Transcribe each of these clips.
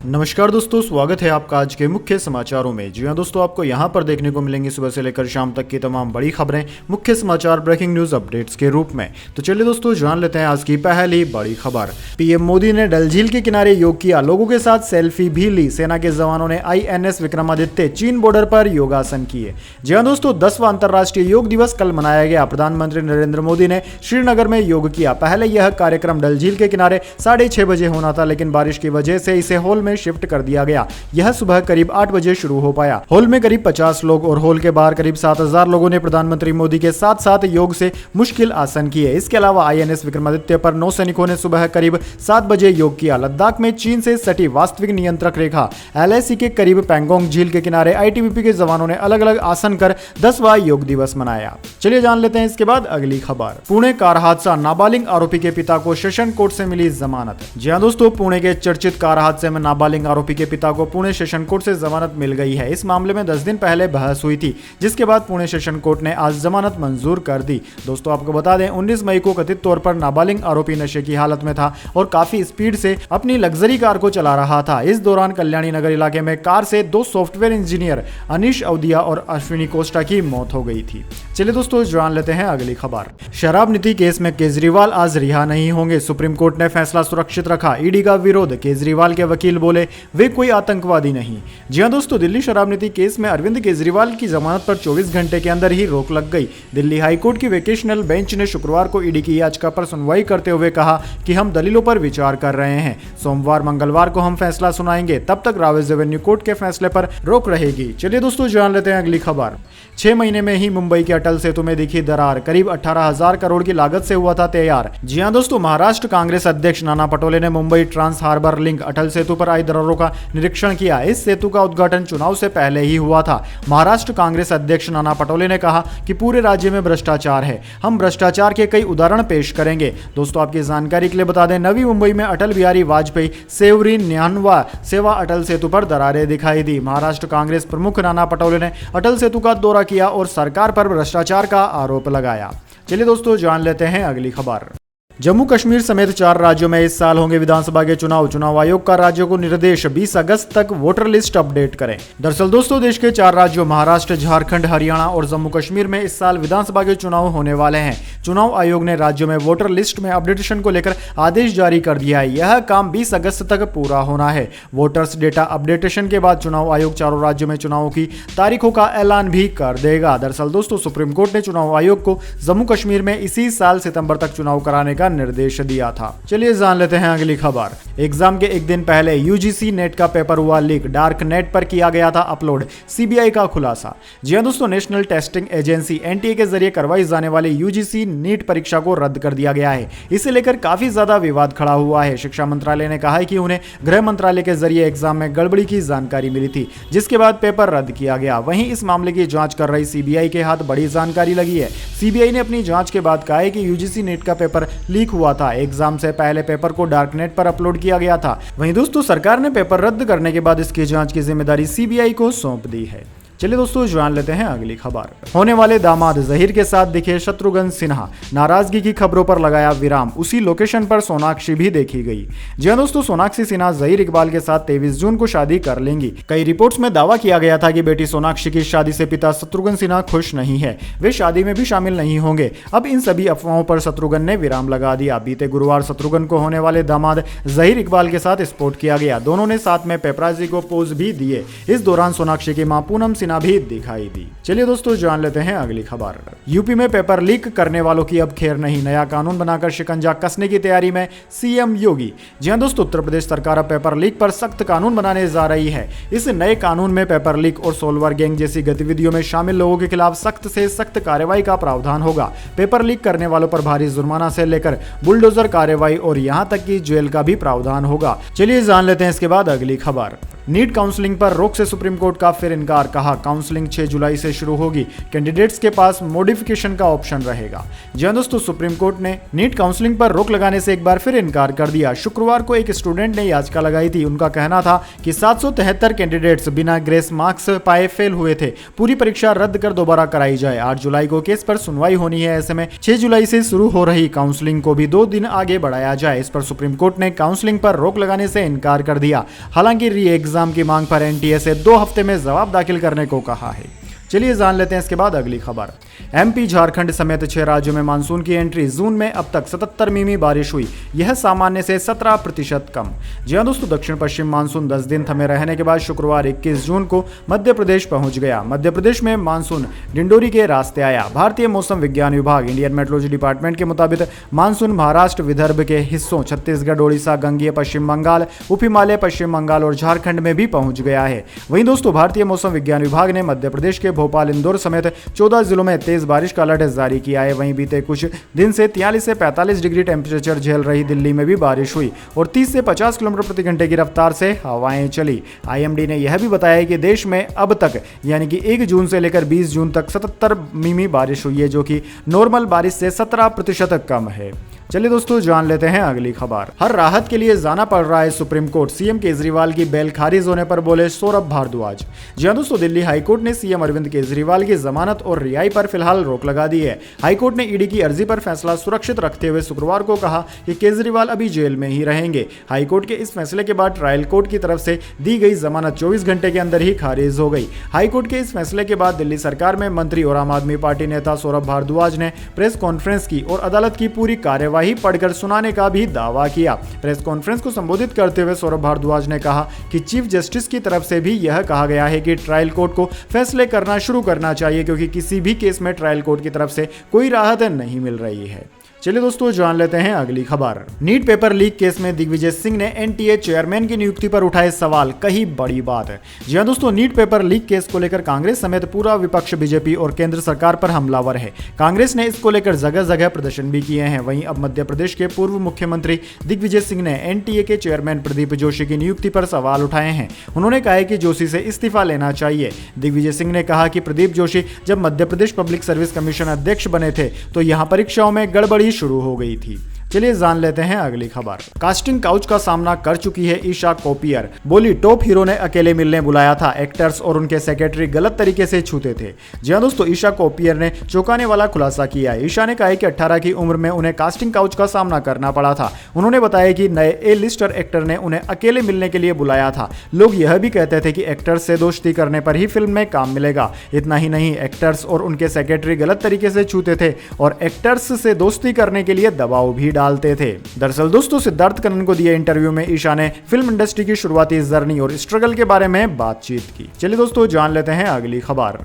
नमस्कार दोस्तों, स्वागत है आपका आज के मुख्य समाचारों में। जी हां दोस्तों, आपको यहां पर देखने को मिलेंगे सुबह से लेकर शाम तक की तमाम बड़ी खबरें मुख्य समाचार ब्रेकिंग न्यूज अपडेट्स के रूप में। तो चलिए दोस्तों, जान लेते हैं आज की पहली बड़ी खबर। पीएम मोदी ने डल झील के किनारे योग किया, लोगों के साथ सेल्फी भी ली। सेना के जवानों ने INS विक्रमादित्य चीन बॉर्डर पर योगासन किए। जी हां दोस्तों, 10वां अंतर्राष्ट्रीय योग दिवस कल मनाया गया। प्रधानमंत्री नरेंद्र मोदी ने श्रीनगर में योग किया। पहले यह कार्यक्रम डल झील के किनारे 6:30 बजे होना था, लेकिन बारिश की वजह से इसे हॉल में शिफ्ट कर दिया गया। यह सुबह करीब 8 बजे शुरू हो पाया। हॉल में करीब 50 लोग और हॉल के बाहर करीब 7000 लोगों ने प्रधानमंत्री मोदी के साथ साथ योग से मुश्किल आसन किए। इसके अलावा INS विक्रमादित्य पर नौसैनिकों ने सुबह करीब 7 बजे योग किया। लद्दाख में चीन से सटी वास्तविक नियंत्रक रेखा LAC के करीब पैंगोंग झील के किनारे ITBP के जवानों ने अलग अलग आसन कर 10वां योग दिवस मनाया। चलिए जान लेते हैं इसके बाद अगली खबर। पुणे कार हादसा, नाबालिग आरोपी के पिता को सेशन कोर्ट से मिली जमानत। जी हां दोस्तों, पुणे के चर्चित कार हादसे में नाबालिग आरोपी के पिता को पुणे सेशन कोर्ट से जमानत मिल गई है। इस मामले में 10 दिन पहले बहस हुई थी, जिसके बाद पुणे सेशन कोर्ट ने आज जमानत मंजूर कर दी। दोस्तों आपको बता दें, 19 मई को कथित तौर पर नाबालिग आरोपी नशे की हालत में था और काफी स्पीड से अपनी लग्जरी कार को चला रहा था। इस दौरान कल्याणी नगर इलाके में कार से 2 सॉफ्टवेयर इंजीनियर अनीश अवदिया और अश्विनी कोस्टा की मौत हो गई थी। चलिए दोस्तों, जान लेते हैं अगली खबर। शराब नीति केस में केजरीवाल आज रिहा नहीं होंगे, सुप्रीम कोर्ट ने फैसला सुरक्षित रखा। ईडी का विरोध, केजरीवाल के वकील बोले वे कोई आतंकवादी नहीं। जी हां दोस्तों, दिल्ली शराब नीति केस में अरविंद केजरीवाल की जमानत पर 24 घंटे के अंदर ही रोक लग गई। दिल्ली हाईकोर्ट की वेकेशनल बेंच ने शुक्रवार को ईडी की याचिका पर सुनवाई करते हुए कहा कि हम दलीलों पर विचार कर रहे हैं। सोमवार मंगलवार को हम फैसला सुनाएंगे, तब तक रावेज रेवेन्यू कोर्ट के फैसले पर रोक रहेगी। चलिए दोस्तों, जान लेते हैं अगली खबर। 6 महीने में ही मुंबई के अटल सेतु में दिखी दरार, करीब 18,000 करोड़ की लागत से हुआ था तैयार। जी हां दोस्तों, महाराष्ट्र कांग्रेस अध्यक्ष नाना पटोले ने Mumbai trans harbour link Atal Setu पर आई दरारों का निरीक्षण किया। इस सेतु का उद्घाटन चुनाव से पहले ही हुआ था। महाराष्ट्र कांग्रेस अध्यक्ष नाना पटोले ने कहा कि पूरे राज्य में भ्रष्टाचार है, हम भ्रष्टाचार के कई उदाहरण पेश करेंगे। दोस्तों आपकी जानकारी के लिए बता दें, नवी मुंबई में अटल बिहारी वाजपेयी सेवरी न्यानवा सेवा अटल सेतु पर दरारें दिखाई दी। महाराष्ट्र कांग्रेस प्रमुख नाना पटोले ने अटल सेतु का दौरा किया और सरकार पर भ्रष्टाचार का आरोप लगाया। चलिए दोस्तों, जान लेते हैं अगली खबर। जम्मू कश्मीर समेत 4 राज्यों में इस साल होंगे विधानसभा के चुनाव। चुनाव आयोग का राज्यों को निर्देश, 20 अगस्त तक वोटर लिस्ट अपडेट करें। दरअसल दोस्तों, देश के 4 राज्यों महाराष्ट्र, झारखंड, हरियाणा और जम्मू कश्मीर में इस साल विधानसभा के चुनाव होने वाले हैं। चुनाव आयोग ने राज्यों में वोटर लिस्ट में अपडेटेशन को लेकर आदेश जारी कर दिया है। यह काम 20 अगस्त तक पूरा होना है। वोटर्स डेटा अपडेटेशन के बाद चुनाव आयोग चारों राज्यों में चुनावों की तारीखों का ऐलान भी कर देगा। दरअसल दोस्तों, सुप्रीम कोर्ट ने चुनाव आयोग को जम्मू कश्मीर में इसी साल सितंबर तक चुनाव कराने का निर्देश दिया था। चलिए जान लेते हैं अगली खबर। एग्जाम के एक दिन पहले UGC नेट का पेपर हुआ लीक, डार्क नेट पर किया गया था अपलोड, CBI का खुलासा। जी हां दोस्तों, नेशनल टेस्टिंग एजेंसी NTA के जरिए करवाई जाने वाली UGC नीट परीक्षा को रद्द कर दिया गया है। इसे लेकर काफी ज्यादा विवाद खड़ा हुआ है। शिक्षा मंत्रालय ने कहा है कि उन्हें गृह मंत्रालय के जरिए एग्जाम में गड़बड़ी की जानकारी मिली थी, जिसके बाद पेपर रद्द किया गया। वहीं इस मामले की जांच कर रही CBI के हाथ बड़ी जानकारी लगी है। CBI ने अपनी जांच के बाद कहा है कि UGC नेट का पेपर लीक हुआ था। एग्जाम से पहले पेपर को डार्कनेट पर अपलोड किया गया था। वहीं दोस्तों, सरकार ने पेपर रद्द करने के बाद इसकी जांच की जिम्मेदारी CBI को सौंप दी है। चलिए दोस्तों, जान लेते हैं अगली खबर। होने वाले दामाद जहीर के साथ दिखे शत्रुघ्न सिन्हा, नाराजगी की खबरों पर लगाया विराम। उसी लोकेशन पर सोनाक्षी भी देखी गई। जी हां दोस्तों, सोनाक्षी सिन्हा जहीर इकबाल के साथ 23 जून को शादी कर लेंगी। कई रिपोर्ट्स में दावा किया गया था कि बेटी सोनाक्षी की शादी से पिता शत्रुघ्न सिन्हा खुश नहीं है, वे शादी में भी शामिल नहीं होंगे। अब इन सभी अफवाहों पर शत्रुघ्न ने विराम लगा दिया। बीते गुरुवार शत्रुघ्न को होने वाले दामाद जहीर इकबाल के साथ स्पॉट किया गया। दोनों ने साथ में पेपराजी को पोज भी दिए। इस दौरान सोनाक्षी की मां पूनम सिन्हा भी दिखाई दी। चलिए दोस्तों, जान लेते हैं अगली खबर। यूपी में पेपर लीक करने वालों की अब खैर नहीं, नया कानून बनाकर शिकंजा कसने की तैयारी में CM योगी। जी हां दोस्तों, उत्तर प्रदेश सरकार अब पेपर लीक पर सख्त कानून बनाने जा रही है। इस नए कानून में पेपर लीक और सोलवर गैंग जैसी गतिविधियों में शामिल लोगों के खिलाफ सख्त से सख्त कार्रवाई का प्रावधान होगा। पेपर लीक करने वालों पर भारी जुर्माना से लेकर बुलडोजर कार्रवाई और यहां तक कि जेल का भी प्रावधान होगा। चलिए जान लेते हैं इसके बाद अगली खबर। नीट काउंसलिंग पर रोक से सुप्रीम कोर्ट का फिर इनकार, कहा काउंसलिंग 6 जुलाई से शुरू होगी, कैंडिडेट्स के पास मॉडिफिकेशन का ऑप्शन रहेगा। जी हां दोस्तों, सुप्रीम कोर्ट ने नीट काउंसलिंग पर रोक लगाने से एक बार फिर इनकार कर दिया। शुक्रवार को एक स्टूडेंट ने याचिका लगाई थी। उनका कहना था कि 773 कैंडिडेट्स बिना ग्रेस मार्क्स पाए फेल हुए थे, पूरी परीक्षा रद्द कर दोबारा कराई जाए। 8 जुलाई को केस पर सुनवाई होनी है, ऐसे में 6 जुलाई से शुरू हो रही काउंसलिंग को भी 2 दिन आगे बढ़ाया जाए। इस पर सुप्रीम कोर्ट ने काउंसलिंग पर रोक लगाने से इनकार कर दिया। हालांकि री एग्जाम की मांग पर एनटीए से 2 हफ्ते में जवाब दाखिल करने को कहा है। चलिए जान लेते हैं इसके बाद अगली खबर। एमपी, झारखंड समेत 6 राज्यों में मानसून की एंट्री। जून में अब तक 77 मिमी बारिश हुई, यह सामान्य से 17% कम। जी हां दोस्तों, दक्षिण पश्चिम मानसून 10 दिन थमे रहने के बाद शुक्रवार 21 जून को मध्य प्रदेश पहुंच गया। मध्य प्रदेश में मानसून डिंडोरी के रास्ते आया। भारतीय मौसम विज्ञान विभाग इंडियन मेट्रोलॉजी डिपार्टमेंट के मुताबिक मानसून महाराष्ट्र, विदर्भ के हिस्सों, छत्तीसगढ़, ओडिशा, गंगेय पश्चिम बंगाल, उप हिमालय, पश्चिम बंगाल और झारखंड में भी पहुंच गया है। वहीं दोस्तों, भारतीय मौसम विज्ञान विभाग ने मध्य प्रदेश के भोपाल, इंदौर समेत 14 जिलों में तेज बारिश का अलर्ट जारी किया है। वहीं बीते कुछ दिन से 43 से 45 डिग्री टेम्परेचर झेल रही दिल्ली में भी बारिश हुई और 30 से 50 किलोमीटर प्रति घंटे की रफ्तार से हवाएं चली। आईएमडी ने यह भी बताया कि देश में अब तक यानी कि 1 जून से लेकर 20 जून तक 77 मिमी बारिश हुई है, जो कि नॉर्मल बारिश से 17% कम है। चलिए दोस्तों, जान लेते हैं अगली खबर। हर राहत के लिए जाना पड़ रहा है सुप्रीम कोर्ट, सीएम केजरीवाल की बेल खारिज होने पर बोले सौरभ भारद्वाज। जी हां दोस्तों, दिल्ली हाईकोर्ट ने सीएम अरविंद केजरीवाल की जमानत और रिहाई पर फिलहाल रोक लगा दी है। हाईकोर्ट ने ईडी की अर्जी पर फैसला सुरक्षित रखते हुए शुक्रवार को कहा कि केजरीवाल अभी जेल में ही रहेंगे। हाईकोर्ट के इस फैसले के बाद ट्रायल कोर्ट की तरफ से दी गई जमानत 24 घंटे के अंदर ही खारिज हो गई। हाईकोर्ट के इस फैसले के बाद दिल्ली सरकार में मंत्री और आम आदमी पार्टी नेता सौरभ भारद्वाज ने प्रेस कॉन्फ्रेंस की और अदालत की पूरी कार्यवाही पढ़कर सुनाने का भी दावा किया। प्रेस कॉन्फ्रेंस को संबोधित करते हुए सौरभ भारद्वाज ने कहा कि चीफ जस्टिस की तरफ से भी यह कहा गया है कि ट्रायल कोर्ट को फैसले करना शुरू करना चाहिए, क्योंकि किसी भी केस में ट्रायल कोर्ट की तरफ से कोई राहत नहीं मिल रही है। चलिए दोस्तों, जान लेते हैं अगली खबर। नीट पेपर लीक केस में दिग्विजय सिंह ने एनटीए चेयरमैन की नियुक्ति पर उठाए सवाल, कही बड़ी बात है। जी हां दोस्तों, नीट पेपर लीक केस को लेकर कांग्रेस समेत पूरा विपक्ष बीजेपी और केंद्र सरकार पर हमलावर है। कांग्रेस ने इसको लेकर जगह जगह प्रदर्शन भी किए हैं। वहीं अब मध्य प्रदेश के पूर्व मुख्यमंत्री दिग्विजय सिंह ने एनटीए के चेयरमैन प्रदीप जोशी की नियुक्ति पर सवाल उठाए हैं। उन्होंने कहा है कि जोशी से इस्तीफा लेना चाहिए। दिग्विजय सिंह ने कहा कि प्रदीप जोशी जब Madhya Pradesh public service commission अध्यक्ष बने थे तो यहां परीक्षाओं में गड़बड़ी शुरू हो गई थी। चलिए जान लेते हैं अगली खबर। कास्टिंग काउच का सामना कर चुकी है ईशा कोपियर। बोली टॉप हीरो ने अकेले मिलने बुलाया था, एक्टर्स और उनके सेक्रेटरी गलत तरीके से छूते थे। जी हां दोस्तों, ईशा कोपियर ने चौंकाने वाला खुलासा किया है। ईशा ने कहा कि 18 की उम्र में उन्हें कास्टिंग काउच का सामना करना पड़ा था। उन्होंने बताया कि नए ए लिस्टर एक्टर ने उन्हें अकेले मिलने के लिए बुलाया था। लोग यह भी कहते थे कि एक्टर्स से दोस्ती करने पर ही फिल्म में काम मिलेगा। इतना ही नहीं, एक्टर्स और उनके सेक्रेटरी गलत तरीके से छूते थे और एक्टर्स से दोस्ती करने के लिए दबाव भी डालते थे। दरअसल दोस्तों, सिद्धार्थ कन्नन को दिए इंटरव्यू में ईशा ने फिल्म इंडस्ट्री की शुरुआती जर्नी और स्ट्रगल के बारे में बातचीत की। चलिए दोस्तों, जान लेते हैं अगली खबर।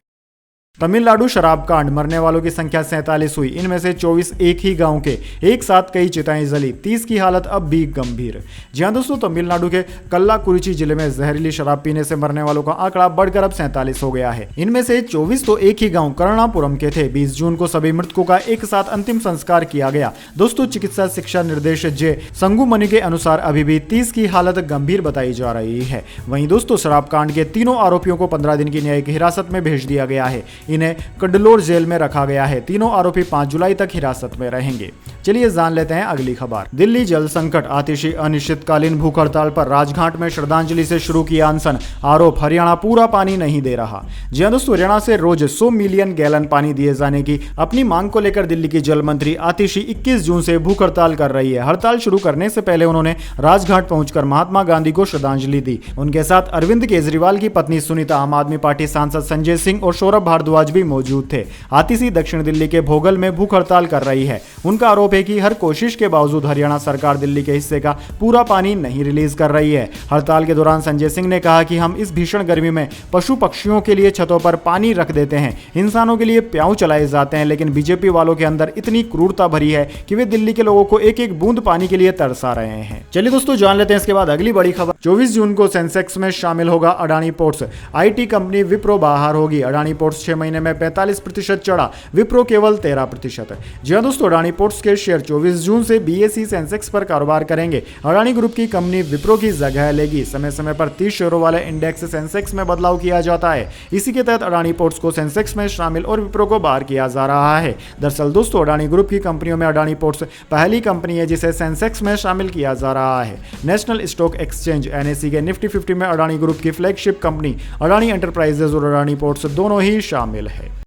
तमिलनाडु शराब कांड, मरने वालों की संख्या 47 हुई, इनमें से 24 एक ही गांव के। एक साथ कई चिताएं जली, 30 की हालत अब भी गंभीर। जी हां दोस्तों, तमिलनाडु के कल्लाकुरिची जिले में जहरीली शराब पीने से मरने वालों का आंकड़ा बढ़कर अब 47 हो गया है। इनमें से 24 तो एक ही गांव करुणापुरम के थे। 20 जून को सभी मृतकों का एक साथ अंतिम संस्कार किया गया। दोस्तों, चिकित्सा शिक्षा निर्देशक जे संगुमनी के अनुसार अभी भी 30 की हालत गंभीर बताई जा रही है। वहीं दोस्तों, शराब कांड के तीनों आरोपियों को 15 दिन की न्यायिक हिरासत में भेज दिया गया है। इन्हें कंडलोर जेल में रखा गया है। तीनों आरोपी 5 जुलाई तक हिरासत में रहेंगे। चलिए जान लेते हैं अगली खबर। दिल्ली जल संकट, आतिशी अनिश्चितकालीन भूख हड़ताल पर राजघाट में श्रद्धांजलि से शुरू किया अनशन। आरोप, हरियाणा पूरा पानी नहीं दे रहा। जी हां दोस्तों, हरियाणा से रोज 100 मिलियन गैलन पानी दिए जाने की अपनी मांग को लेकर दिल्ली की जल मंत्री आतिशी 21 जून से भूख हड़ताल कर रही है। हड़ताल शुरू करने से पहले उन्होंने राजघाट पहुंचकर महात्मा गांधी को श्रद्धांजलि दी। उनके साथ अरविंद केजरीवाल की पत्नी सुनीता, आम आदमी पार्टी सांसद संजय सिंह और सौरभ भारद्वाज भी मौजूद थे। आतिशी दक्षिण दिल्ली के भोगल में भूख हड़ताल कर रही है। उनका आरोप है कि हर कोशिश के बावजूद हरियाणा सरकार दिल्ली के हिस्से का पूरा पानी नहीं रिलीज कर रही है। हड़ताल के दौरान संजय सिंह ने कहा कि हम इस भीषण गर्मी में पशु पक्षियों के लिए छतों पर पानी रख देते हैं, इंसानों के लिए प्याऊ चलाए जाते हैं, लेकिन बीजेपी वालों के अंदर इतनी क्रूरता भरी है कि वे दिल्ली के लोगों को एक एक बूंद पानी के लिए तरसा रहे हैं। चलिए दोस्तों, जान लेते हैं इसके बाद अगली बड़ी खबर। 24 जून को सेंसेक्स में शामिल होगा Adani ports. IT company Wipro बाहर होगी। अडानी पोर्ट्स 6 महीने में 45% चढ़ा, विप्रो केवल 13%। जी हाँ दोस्तों, अडानी पोर्ट्स के शेयर 24 जून से BSE सेंसेक्स पर कारोबार करेंगे। अडानी ग्रुप की कंपनी विप्रो की जगह लेगी। समय समय पर 30 शेयरों वाले इंडेक्स सेंसेक्स में बदलाव किया जाता है। इसी के तहत अडानी पोर्ट्स को सेंसेक्स में शामिल और विप्रो को बाहर किया जा रहा है। दरअसल दोस्तों, अडानी ग्रुप की कंपनियों में अडानी पोर्ट्स पहली कंपनी है जिसे सेंसेक्स में शामिल किया जा रहा है। नेशनल स्टॉक एक्सचेंज NSE के निफ्टी 50 में अडानी ग्रुप की फ्लैगशिप कंपनी अडानी एंटरप्राइजेज और अडानी पोर्ट्स दोनों ही शामिल है।